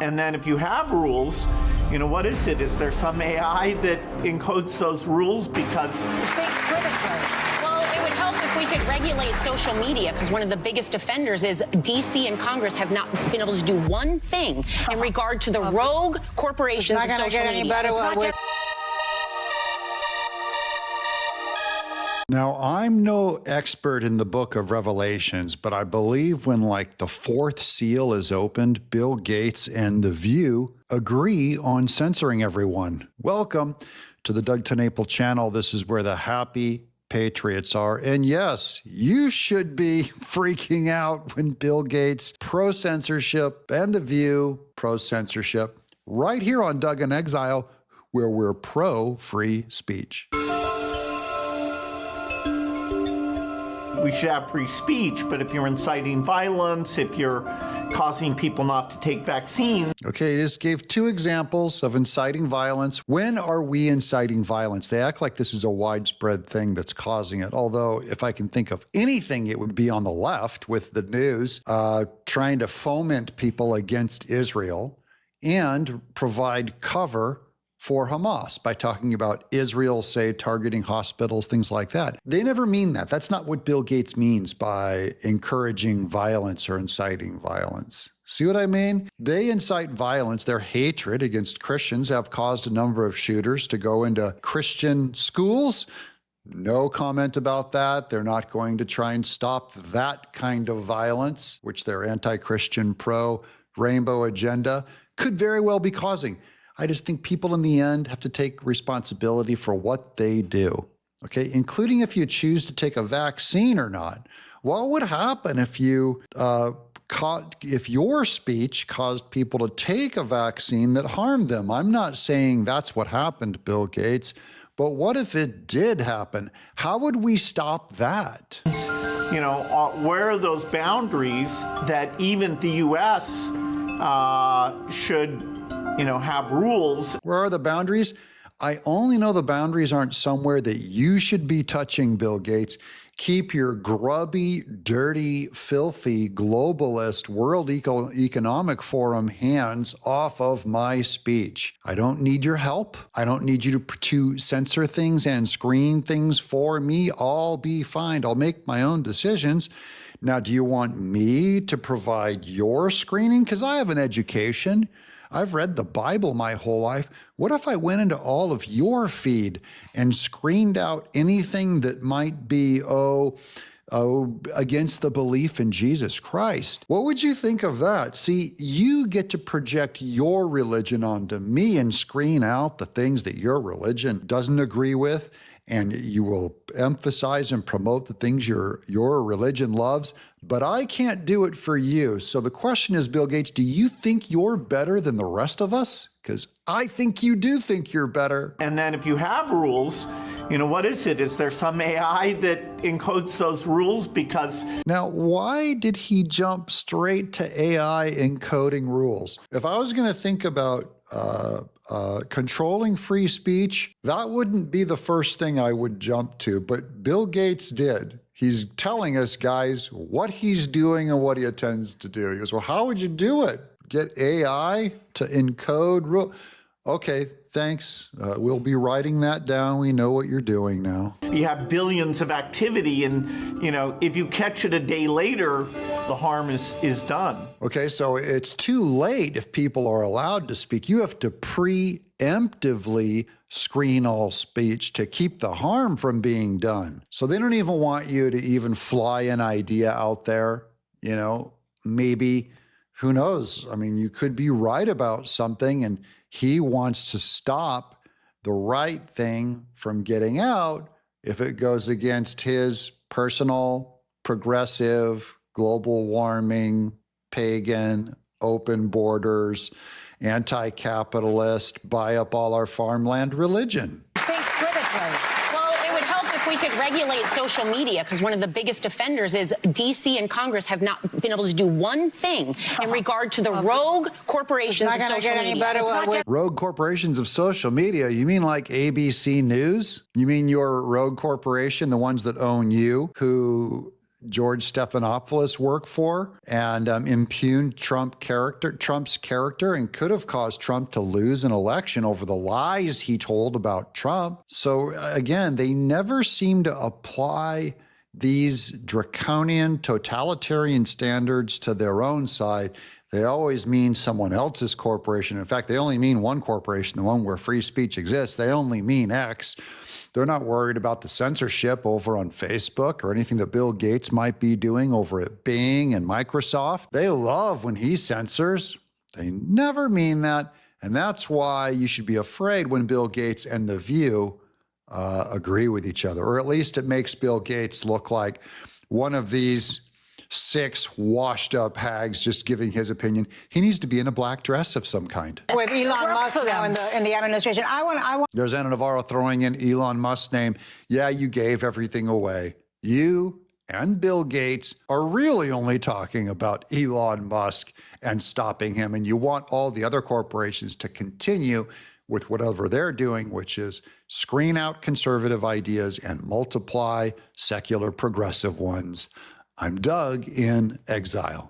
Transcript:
And then if you have rules, you know, what is it? Is there some AI that encodes those rules? Because think critically. Well, it would help if we could regulate social media, because one of the biggest offenders is D.C. and Congress have not been able to do one thing in regard to the rogue corporations of social media. It's not going to get any better. Now, I'm no expert in the book of Revelations, but I believe when like the fourth seal is opened, Bill Gates and The View agree on censoring everyone. Welcome to the Doug TenNapel channel. This is where the happy patriots are. And yes, you should be freaking out when Bill Gates pro-censorship and The View pro-censorship right here on Doug in Exile, where we're pro-free speech. we should have free speech, but if you're inciting violence, if you're causing people not to take vaccines. Okay, just gave two examples of inciting violence. When are we inciting violence? They act like this is a widespread thing that's causing it. Although, if I can think of anything, it would be on the left with the news trying to foment people against Israel and provide cover for Hamas by talking about Israel, say, targeting hospitals, things like that. They never mean that. That's not what Bill Gates means by encouraging violence or inciting violence. See what I mean? They incite violence. Their hatred against Christians have caused a number of shooters to go into Christian schools. No comment about that. They're not going to try and stop that kind of violence, which their anti-Christian, pro-rainbow agenda could very well be causing. I just think people in the end have to take responsibility for what they do, okay, including if you choose to take a vaccine or not. What would happen if you if your speech caused people to take a vaccine that harmed them? I'm not saying that's what happened, Bill Gates, but what if it did happen? How would we stop that? You know, where are those boundaries that even the U.S. Should, you know, have rules? Where are the boundaries? I only know the boundaries aren't somewhere that you should be touching, Bill Gates. Keep your grubby, dirty, filthy, globalist World Economic Forum hands off of my speech. I don't need your help. I don't need you to censor things and screen things for me. I'll be fine. I'll make my own decisions. Now, do you want me to provide your screening? Because I have an education. I've read the Bible my whole life. What if I went into all of your feed and screened out anything that might be, against the belief in Jesus Christ? What would you think of that? See, you get to project your religion onto me and screen out the things that your religion doesn't agree with, and you will emphasize and promote the things your religion loves, but I can't do it for you. So the question is, Bill Gates, do you think you're better than the rest of us? Because I think you do think you're better. And then if you have rules, you know, what is it? Is there some AI that encodes those rules? Because now, why did he jump straight to AI encoding rules? If I was going to think about controlling free speech, that wouldn't be the first thing I would jump to, but Bill Gates did. He's telling us, guys, what he's doing and what he intends to do. He goes, well, how would you do it? Get AI to encode rules? Okay, thanks. We'll be writing that down. We know what you're doing now. You have billions of activity, and, you know, if you catch it a day later, the harm is done. Okay, so it's too late if people are allowed to speak. You have to preemptively screen all speech to keep the harm from being done. So they don't even want you to even fly an idea out there, you know, maybe, who knows? I mean, you could be right about something and he wants to stop the right thing from getting out if it goes against his personal, progressive, global warming, pagan, open borders, anti-capitalist, buy up all our farmland religion. Think critically. Well, it would help if we could regulate social media, because one of the biggest offenders is D.C. and Congress have not been able to do one thing in regard to the rogue corporations of social media. Rogue corporations of social media? You mean like ABC News? You mean your rogue corporation, the ones that own you, who George Stephanopoulos work for and impugned Trump's character and could have caused Trump to lose an election over the lies he told about Trump. So again, they never seem to apply these draconian totalitarian standards to their own side. They always mean someone else's corporation. In fact, they only mean one corporation, the one where free speech exists. They only mean X. They're not worried about the censorship over on Facebook or anything that Bill Gates might be doing over at Bing and Microsoft. They love when he censors. They never mean that. And that's why you should be afraid when Bill Gates and The View agree with each other, or at least it makes Bill Gates look like one of these 6 washed up hags just giving his opinion. He needs to be in a black dress of some kind. With Elon Musk now in the administration, I want. There's Ana Navarro throwing in Elon Musk's name. Yeah, you gave everything away. You and Bill Gates are really only talking about Elon Musk and stopping him, and you want all the other corporations to continue with whatever they're doing, which is screen out conservative ideas and multiply secular progressive ones. I'm Doug in Exile.